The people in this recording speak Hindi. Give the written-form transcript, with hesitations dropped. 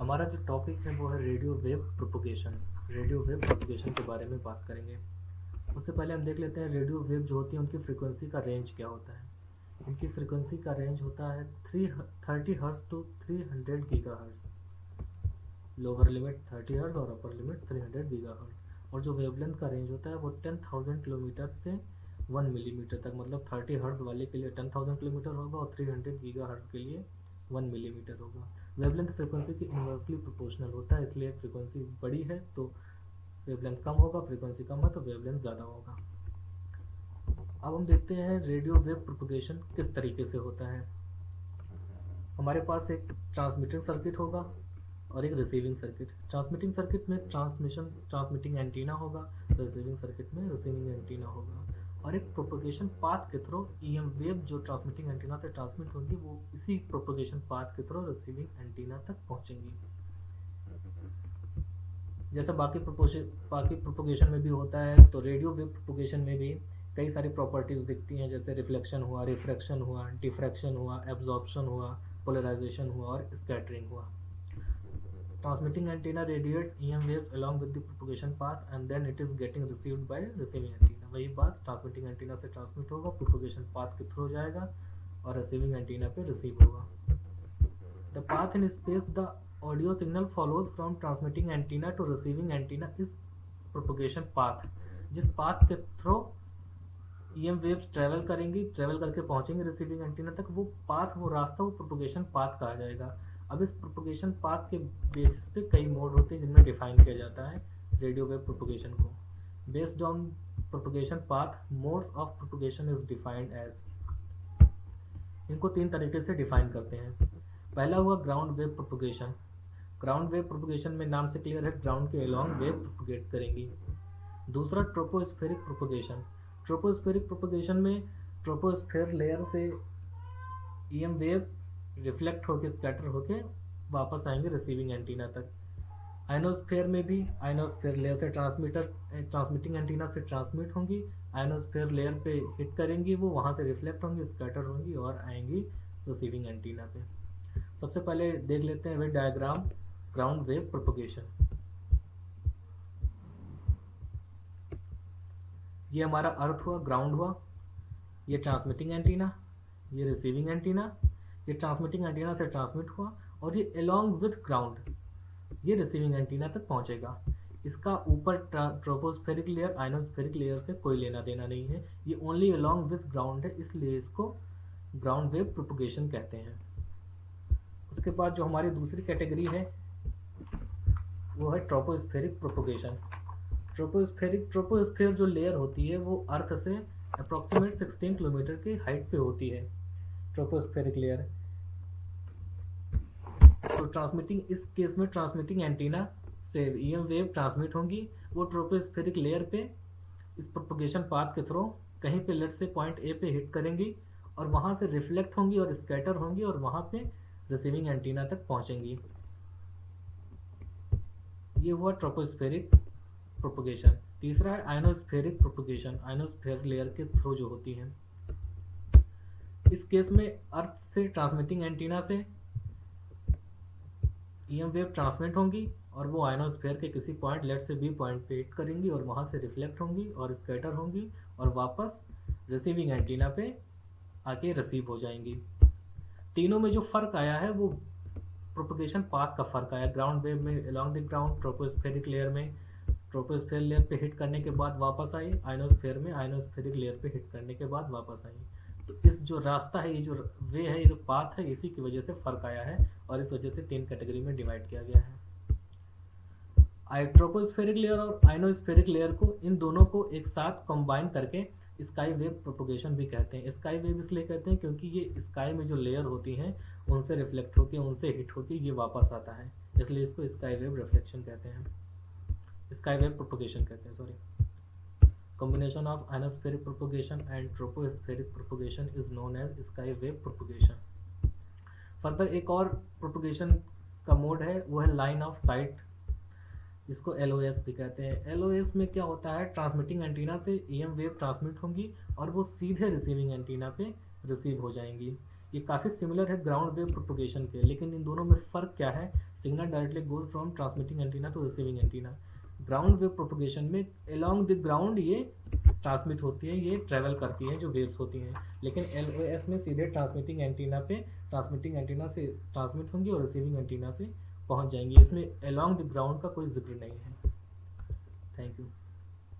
हमारा जो टॉपिक है वो है radio wave propagation. Radio wave propagation के बारे में बात करेंगे। उससे पहले हम देख लेते हैं रेडियो वेव जो होती है उनकी फ्रीक्वेंसी का रेंज क्या होता है। इनकी फ्रीक्वेंसी का रेंज होता है 30 hertz to 300 gigahertz. Lower limit 30 hertz और अपर लिमिट 300 गीगाहर्ट्ज। और जो वेवलेंथ का रेंज होता है वो 10,000 किलोमीटर से 1 मिलीमीटर तक, मतलब 30 हर्ट्ज वाले के लिए 10,000 किलोमीटर होगा और 300 गीगाहर्ट्ज के लिए 1 मिलीमीटर होगा। वेवलेंथ फ्रीक्वेंसी की इन्वर्सली प्रोपोर्शनल होता है, इसलिए फ्रीक्वेंसी बड़ी है तो वेवलेंथ कम होगा, फ्रीक्वेंसी कम है तो वेवलेंथ ज़्यादा होगा। अब हम देखते हैं रेडियो वेव प्रोपोगेशन किस तरीके से होता है। हमारे पास एक ट्रांसमिटिंग सर्किट होगा और एक रिसीविंग सर्किट। ट्रांसमिटिंग सर्किट में ट्रांसमिटिंग एंटीना होगा, रिसीविंग सर्किट में रिसीविंग एंटीना होगा। और एक प्रोपोगेशन पाथ के थ्रू ईएम वेव जो ट्रांसमिटिंग एंटीना से ट्रांसमिट होगी वो इसी प्रोपोगेशन पाथ के थ्रू रिसीविंग एंटीना तक पहुंचेंगी। जैसे बाकी प्रोपोगेशन में भी होता है, तो रेडियो वेव प्रोपोगेशन में भी कई सारी प्रॉपर्टीज दिखती हैं, जैसे रिफ्लेक्शन हुआ, रिफ्रैक्शन हुआ, डिफ्रैक्शन हुआ, एब्जॉर्प्शन हुआ, पोलराइजेशन हुआ और स्कैटरिंग हुआ। Transmitting antenna radiates EM waves along with the propagation path and then it is getting received by receiving antenna। वही बात, ट्रांसमिटिंग एंटीना से ट्रांसमिट होगा, प्रोपोगेशन पाथ के थ्रू जाएगा और रिसीविंग एंटीना पे रिसीव होगा। The path in space the audio signal follows from transmitting antenna to receiving antenna is propagation path। जिस पाथ के थ्रू EM वेव्स ट्रेवल करेंगी, ट्रेवल करके पहुंचेंगे रिसीविंग एंटीना तक, वो पाथ, वो रास्ता, वो प्रोपोगेशन पाथ कहा जाएगा। अब इस प्रोपोगेशन पाथ के बेसिस पे कई मोड होते हैं जिनमें डिफाइन किया जाता है रेडियो वेव प्रोपोगेशन को। Based on propagation path modes of propagation is defined as. इनको तीन तरीके से डिफाइन करते हैं। पहला हुआ ground wave propagation. Ground wave propagation में नाम से क्लियर है, ग्राउंड के अलोंग वेव प्रोपोगेट करेंगी। दूसरा ट्रोपोस्फेरिक प्रोपोगेशन। ट्रोपोस्फेरिक प्रोपोगेशन में ट्रोपोस्फेयर लेयर से ईएम वेव रिफ्लेक्ट होकर स्कैटर होकर वापस आएंगे रिसीविंग एंटीना तक। आयनोस्फेयर में भी आयनोस्फेयर लेयर से ट्रांसमिटिंग एंटीना से ट्रांसमिट होंगी, आयनोस्फेयर लेयर पे हिट करेंगी, वो वहाँ से रिफ्लेक्ट होंगी, स्कैटर होंगी और आएंगी रिसीविंग एंटीना पे। सबसे पहले देख लेते हैं वे डायग्राम ग्राउंड वेव प्रोपोगेशन। ये हमारा अर्थ हुआ, ग्राउंड हुआ, ये ट्रांसमिटिंग एंटीना, ये रिसीविंग एंटीना, ये ट्रांसमिटिंग एंटीना से ट्रांसमिट हुआ और ये अलोंग विथ ग्राउंड ये रिसीविंग एंटीना तक पहुंचेगा। इसका ऊपर ट्रोपोस्फेरिक लेयर आयनोस्फेरिक लेयर से कोई लेना देना नहीं है, ये ओनली अलोंग विथ ग्राउंड है, इसलिए इसको ग्राउंड वेव प्रोपोगेशन कहते हैं। उसके बाद जो हमारी दूसरी कैटेगरी है वो है ट्रोपोस्फेरिक प्रोपोगेशन। ट्रोपोस्फेयर जो लेयर होती है वो अर्थ से अप्रॉक्सीमेट 16 किलोमीटर की हाइट पे होती है ट्रोपोस्फेरिक लेयर। तो ट्रांसमिटिंग, इस केस में ट्रांसमिटिंग एंटीना से ईएम वेव ट्रांसमिट होंगी, वो ट्रोपोस्फेरिक लेयर पे इस प्रोपोगेशन पाथ के थ्रू कहीं पे लेट से पॉइंट ए पे हिट करेंगी और वहाँ से रिफ्लेक्ट होंगी और स्कैटर होंगी और वहाँ पे रिसीविंग एंटीना तक पहुँचेंगी। ये हुआ ट्रोपोस्फेरिक प्रोपोगेशन। तीसरा है आयनोस्फेरिक प्रोपोगेशन, आयनोस्फेयर लेयर के थ्रू जो होती है। इस केस में अर्थ से ट्रांसमिटिंग एंटीना से ईएम वेव ट्रांसमिट होंगी और वो आयनोस्फेयर के किसी पॉइंट लेट से बी पॉइंट पे हिट करेंगी और वहाँ से रिफ्लेक्ट होंगी और स्कैटर होंगी और वापस रिसीविंग एंटीना पे आके रिसीव हो जाएंगी। तीनों में जो फर्क आया है वो प्रोपोगेशन पाथ का फर्क आया। ग्राउंड वेव में along the ground, tropospheric layer में ट्रोपोस्फेयर लेयर पे हिट करने के बाद वापस आई, आयनोस्फेयर में आयनोस्फेरिक लेयर पे हिट करने के बाद वापस आई। तो इस जो रास्ता है, ये जो वे है, ये जो पाथ है, इसी की वजह से फर्क आया है और इस वजह से तीन कैटेगरी में डिवाइड किया गया है। ट्रोपोस्फेरिक लेयर और आयनोस्फेरिक लेयर को, इन दोनों को एक साथ कंबाइन करके स्काई वेव प्रोपोगेशन भी कहते हैं। स्काई वेव इसलिए कहते हैं क्योंकि ये स्काई में जो लेयर होती हैं उनसे रिफ्लेक्ट होकर, उनसे हिट होकर ये वापस आता है, इसलिए इसको स्काई वेव रिफ्लेक्शन कहते हैं, स्काई वेव प्रोपोगेशन कहते हैं, sorry. Combination of ionospheric propagation and tropospheric propagation is known as sky wave propagation। Further एक और प्रोपोगेशन का मोड है, वो है लाइन ऑफ साइट, इसको LOS भी कहते हैं। LOS में क्या होता है, ट्रांसमिटिंग एंटीना से EM वेव ट्रांसमिट होंगी और वो सीधे रिसीविंग एंटीना पे रिसीव हो जाएंगी। ये काफ़ी सिमिलर है ग्राउंड वेव प्रोपोगेशन के, लेकिन इन दोनों में फ़र्क क्या है? Signal directly goes from transmitting antenna to receiving antenna. Ground wave propagation में अलोंग द ग्राउंड ये ट्रांसमिट होती है, ये ट्रैवल करती हैं जो वेव्स होती हैं, लेकिन LOS में सीधे ट्रांसमिटिंग एंटीना से ट्रांसमिट होंगी और रिसीविंग एंटीना से पहुंच जाएंगी। इसमें अलोंग द ग्राउंड का कोई जिक्र नहीं है। Thank you.